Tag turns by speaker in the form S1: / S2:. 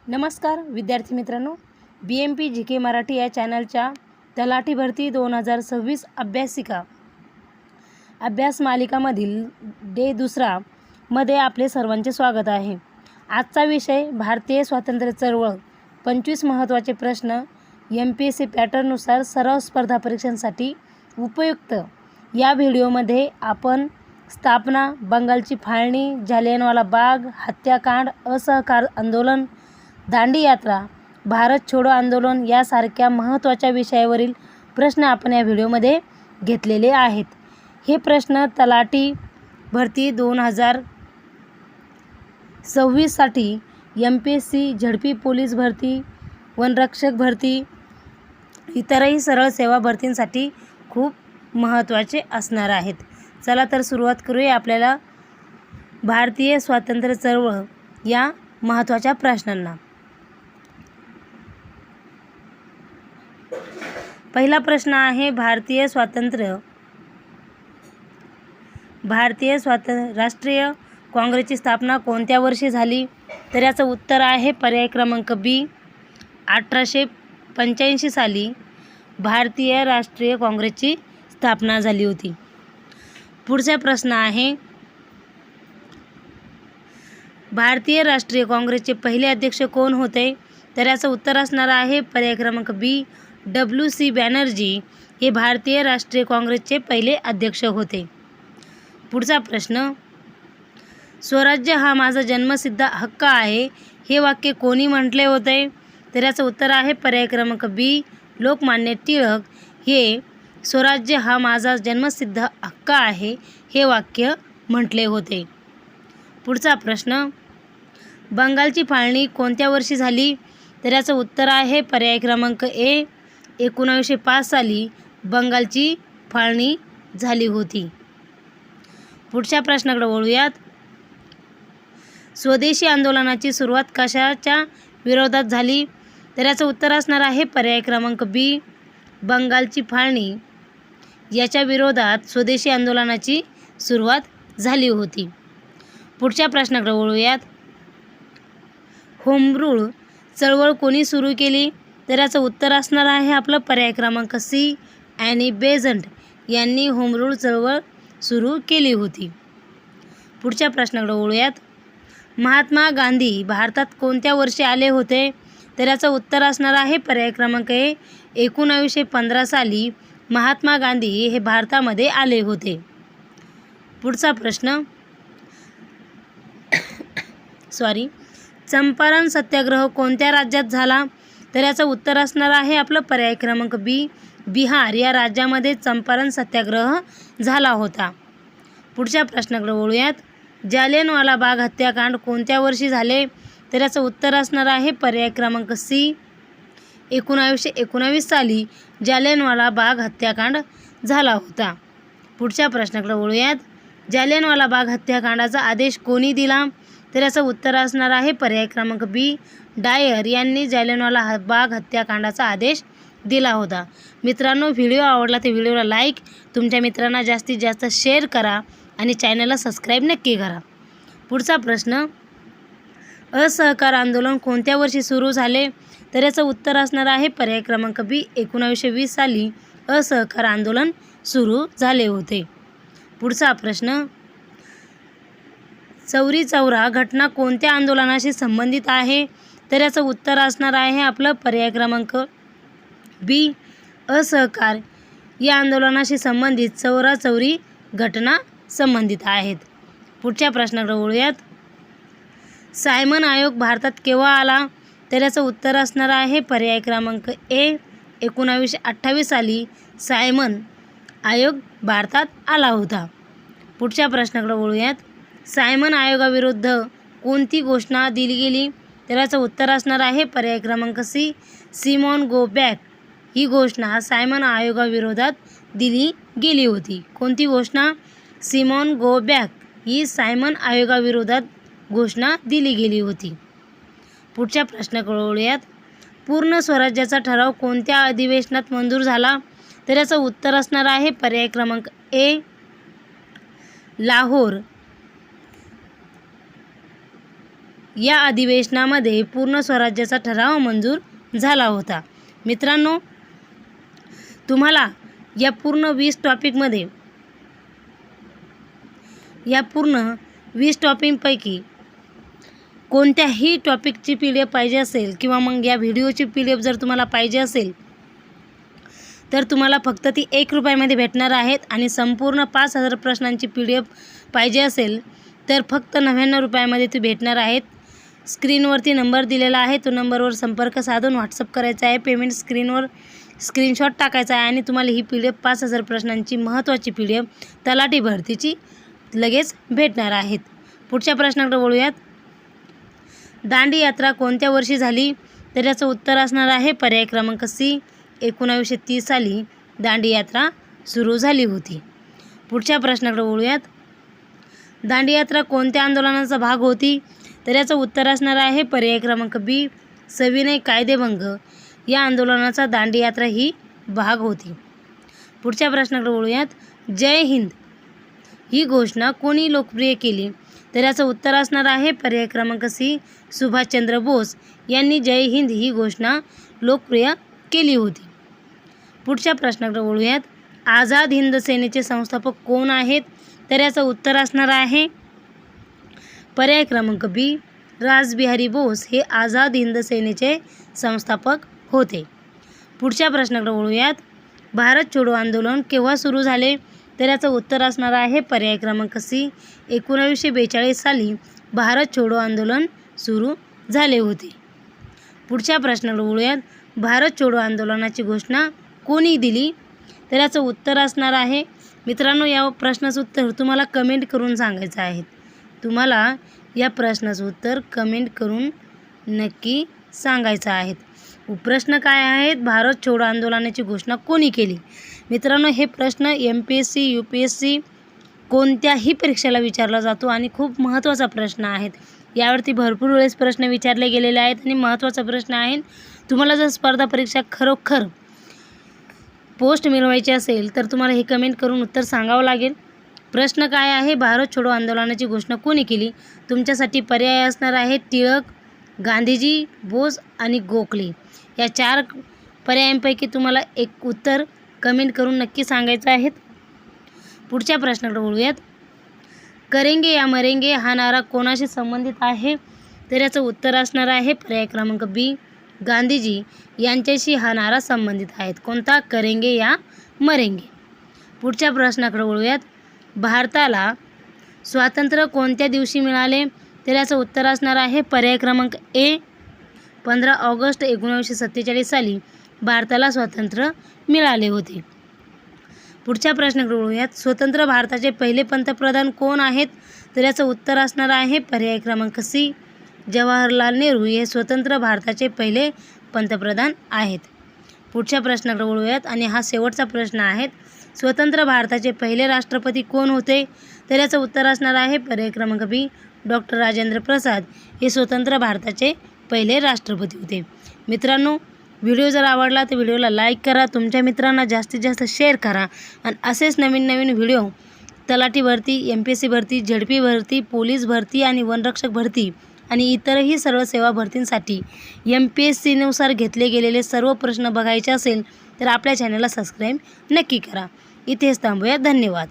S1: नमस्कार विद्यार्थी मित्रांनो, BMP GK मराठी या चॅनलच्या तलाठी भरती 2026 अभ्यासिका अभ्यास मालिकामधील डे दुसरा मध्ये आपले सर्वांचे स्वागत आहे। आजचा विषय भारतीय स्वातंत्र्य चळवळ, 25 महत्त्वाचे प्रश्न MPSC पॅटर्ननुसार सराव स्पर्धा परीक्षांसाठी उपयुक्त। या व्हिडिओमध्ये आपण स्थापना, बंगालची फाळणी, जालियनवाला बाग हत्याकांड, असहकार आंदोलन, दांडी यात्रा, भारत छोडो आंदोलन यासारख्या महत्त्वाच्या विषयावरील प्रश्न आपण या व्हिडिओमध्ये घेतलेले आहेत। हे प्रश्न तलाठी भरती 2026 साठी MPSC, झडपी पोलीस भरती, वनरक्षक भरती, इतरही सरळ सेवा भरतींसाठी खूप महत्त्वाचे असणार आहेत। चला तर सुरुवात करूया आपल्याला भारतीय स्वातंत्र्य चळवळ या महत्त्वाच्या प्रश्नांना। पहिला प्रश्न आहे भारतीय राष्ट्रीय काँग्रेसची स्थापना कोणत्या वर्षी झाली? तर याचं उत्तर आहे पर्याय क्रमांक B, 1885 साली भारतीय राष्ट्रीय काँग्रेसची स्थापना झाली होती। पुढचा प्रश्न आहे भारतीय राष्ट्रीय काँग्रेसचे पहिले अध्यक्ष कोण होते? तर याचं उत्तर असणार आहे पर्याय क्रमांक B, WC बॅनर्जी हे भारतीय राष्ट्रीय काँग्रेसचे पहिले अध्यक्ष होते। पुढचा प्रश्न, स्वराज्य हा माझा जन्मसिद्ध हक्क आहे हे वाक्य कोणी म्हटले होते? तर याचं उत्तर आहे पर्याय क्रमांक B, लोकमान्य टिळक हे स्वराज्य हा माझा जन्मसिद्ध हक्क आहे हे वाक्य म्हटले होते। पुढचा प्रश्न, बंगालची फाळणी कोणत्या वर्षी झाली? तर याचं उत्तर आहे पर्याय क्रमांक A, 1905 साली बंगालची फाळणी झाली होती। पुढच्या प्रश्नाकडे वळूयात। स्वदेशी आंदोलनाची सुरुवात कशाच्या विरोधात झाली? तर याचं उत्तर असणार आहे पर्याय क्रमांक B, बंगालची फाळणी याच्या विरोधात स्वदेशी आंदोलनाची सुरुवात झाली होती। पुढच्या प्रश्नाकडे वळूयात। होम रूल चळवळ कोणी सुरू केली? तर याचं उत्तर असणार आहे आपलं पर्याय क्रमांक C, ॲनी बेझंट यांनी होम रूल चळवळ सुरू केली होती। पुढच्या प्रश्नाकडे वळूयात। महात्मा गांधी भारतात कोणत्या वर्षी आले होते? तर याचं उत्तर असणार आहे पर्याय क्रमांक A, 1915 साली महात्मा गांधी हे भारतामध्ये आले होते। पुढचा प्रश्न, चंपारण सत्याग्रह कोणत्या राज्यात झाला? तर याचं उत्तर असणार आहे आपलं पर्याय क्रमांक B, बिहार या राज्यामध्ये चंपारण सत्याग्रह झाला होता। पुढच्या प्रश्नाकडे वळूयात। जालियनवाला बाग हत्याकांड कोणत्या वर्षी झाले? तर याचं उत्तर असणार आहे पर्याय क्रमांक C, 1919 साली जालियनवाला बाग हत्याकांड झाला होता। पुढच्या प्रश्नाकडे वळूयात। जालियनवाला बाग हत्याकांडाचा आदेश कोणी दिला? तर याचं उत्तर असणार आहे पर्याय क्रमांक B, डायर यांनी जालियनवाला बाग हत्याकांडाचा आदेश दिला होता। मित्रांनो, व्हिडिओ आवडला तर व्हिडिओला लाईक, तुमच्या मित्रांना जास्तीत जास्त शेअर करा आणि चॅनलला सबस्क्राईब नक्की करा। पुढचा प्रश्न, असहकार आंदोलन कोणत्या वर्षी सुरू झाले? तर याचं उत्तर असणार आहे पर्याय क्रमांक B, 1920 साली असहकार आंदोलन सुरू झाले होते। पुढचा प्रश्न, चौरी चौरा घटना कोणत्या आंदोलनाशी संबंधित आहे? तर याचं उत्तर असणार आहे आपलं पर्याय क्रमांक B, असहकार या आंदोलनाशी संबंधित चौरा चौरी घटना संबंधित आहेत। पुढच्या प्रश्नाकडे वळूयात। सायमन आयोग भारतात केव्हा आला? तर याचं उत्तर असणार आहे पर्याय क्रमांक A, 1928 साली सायमन आयोग भारतात आला होता। पुढच्या प्रश्नाकडे वळूयात। सायमन आयोगाविरुद्ध कोणती घोषणा दिली गेली? तर याचं उत्तर असणार आहे पर्याय क्रमांक C, सिमॉन गो बॅक ही घोषणा सायमन आयोगाविरोधात दिली गेली होती। कोणती घोषणा? सिमॉन गो बॅक ही सायमन आयोगाविरोधात घोषणा दिली गेली होती। पुढच्या प्रश्नाकडे वळूयात। पूर्ण स्वराज्याचा ठराव कोणत्या अधिवेशनात मंजूर झाला? तर याचं उत्तर असणार आहे पर्याय क्रमांक A, लाहोर या अधिवेशनामध्ये पूर्ण स्वराज्याचा ठराव मंजूर झाला होता. मित्रांनो, तुम्हाला या पूर्ण 20 टॉपिकपैकी कोणत्याही टॉपिकची PDF पाहिजे असेल किंवा मग या व्हिडिओची PDF जर तुम्हाला पाहिजे असेल तर तुम्हाला फक्त ती ₹1 भेटणार आहेत आणि संपूर्ण 5000 प्रश्नांची PDF पाहिजे असेल तर फक्त ₹99 ती भेटणार आहेत. स्क्रीनवरती नंबर दिलेला आहे, तो नंबरवर संपर्क साधून व्हॉट्सअप करायचा आहे. पेमेंट स्क्रीनवर स्क्रीनशॉट टाकायचा आहे आणि तुम्हाला ही PDF 5000 प्रश्नांची महत्त्वाची PDF तलाठी भरतीची लगेच भेटणार आहेत. पुढच्या प्रश्नाकडे वळूयात. दांडी यात्रा कोणत्या वर्षी झाली? तर याचं उत्तर असणार आहे पर्याय क्रमांक C. 1930 साली दांडी यात्रा सुरू झाली होती. पुढच्या प्रश्नाकडे वळूयात. दांडी यात्रा कोणत्या आंदोलनाचा भाग होती? तर याचं उत्तर असणार आहे पर्याय क्रमांक B. सविनय कायदेभंग या आंदोलनाचा दांडी यात्रा ही भाग होती. पुढच्या प्रश्नाकडे वळूयात. जय हिंद ही घोषणा कोणी लोकप्रिय केली? तर याचं उत्तर असणार आहे पर्याय क्रमांक C. सुभाषचंद्र बोस यांनी जय हिंद ही घोषणा लोकप्रिय केली होती. पुढच्या प्रश्नाकडे वळूयात. आझाद हिंद सेनेचे संस्थापक कोण आहेत? तर याचं उत्तर असणार आहे पर्याय क्रमांक B. रासबिहारी बोस हे आझाद हिंद सेनेचे संस्थापक होते. पुढच्या प्रश्नाकडे वळूयात. भारत छोडो आंदोलन केव्हा सुरू झाले? तर याचं उत्तर असणार आहे पर्याय क्रमांक C. 1942 साली भारत छोडो आंदोलन सुरू झाले होते. पुढच्या प्रश्नाकडे वळूयात. भारत छोडो आंदोलनाची घोषणा कोणी दिली? तर याचं उत्तर असणार आहे, मित्रांनो, या प्रश्नाचं उत्तर तुम्हाला कमेंट करून सांगायचं आहे. तुम्हाला या प्रश्नाचं उत्तर कमेंट करून नक्की सांगायचं आहे. प्रश्न काय आहेत? भारत छोडो आंदोलनाची घोषणा कोणी केली? मित्रांनो, हे प्रश्न MPSC UPSC कोणत्याही परीक्षेला विचारला जातो आणि खूप महत्त्वाचा प्रश्न आहेत. यावरती भरपूर वेळेस प्रश्न विचारले गेलेले आहेत आणि महत्त्वाचा प्रश्न आहे. तुम्हाला जर स्पर्धा परीक्षा खरोखर पोस्ट मिळवायची असेल तर तुम्हाला हे कमेंट करून उत्तर सांगावं लागेल. प्रश्न काय आहे? भारत छोडो आंदोलनाची घोषणा कोणी केली? तुमच्यासाठी पर्याय असणार आहे टिळक, गांधीजी, बोस आणि गोखले. या 4 पर्यायांपैकी तुम्हाला एक उत्तर कमेंट करून नक्की सांगायचं आहे. पुढच्या प्रश्नाकडे वळूयात. करेंगे या मरेंगे हा नारा कोणाशी संबंधित आहे? तर याचं उत्तर असणार आहे पर्याय क्रमांक B. गांधीजी यांच्याशी हा नारा संबंधित आहेत. कोणता? करेंगे या मरेंगे. पुढच्या प्रश्नाकडे वळूयात. भारताला स्वातंत्र्य कोणत्या दिवशी मिळाले? तर याचं उत्तर असणार आहे पर्याय क्रमांक A. 15 ऑगस्ट 1947 साली भारताला स्वातंत्र्य मिळाले होते. पुढच्या प्रश्नाकडे वळूयात. स्वतंत्र भारताचे पहिले पंतप्रधान कोण आहेत? तर याचं उत्तर असणार आहे पर्याय क्रमांक C. जवाहरलाल नेहरू हे स्वतंत्र भारताचे पहिले पंतप्रधान आहेत. पुढच्या प्रश्नाकडे वळूयात आणि हा शेवटचा प्रश्न आहे. स्वतंत्र भारताचे पहिले राष्ट्रपती कोण होते? तर याचं उत्तर असणार आहे पर्याय क्रमांक B. डॉक्टर राजेंद्र प्रसाद हे स्वतंत्र भारताचे पहिले राष्ट्रपती होते. मित्रांनो, व्हिडिओ जर आवडला तर व्हिडिओला लाईक करा, तुमच्या मित्रांना जास्तीत जास्त शेअर करा आणि असेच नवीन नवीन व्हिडिओ तलाठी भरती, MPSC भरती, ZP भरती, पोलीस भरती आणि वनरक्षक भरती आणि इतरही सरळ सेवा भरतींसाठी MPSCनुसार घेतले गेलेले सर्व प्रश्न बघायचे असेल तर आपल्या चॅनलला सबस्क्राईब नक्की करा. इथेच थांबूया. धन्यवाद.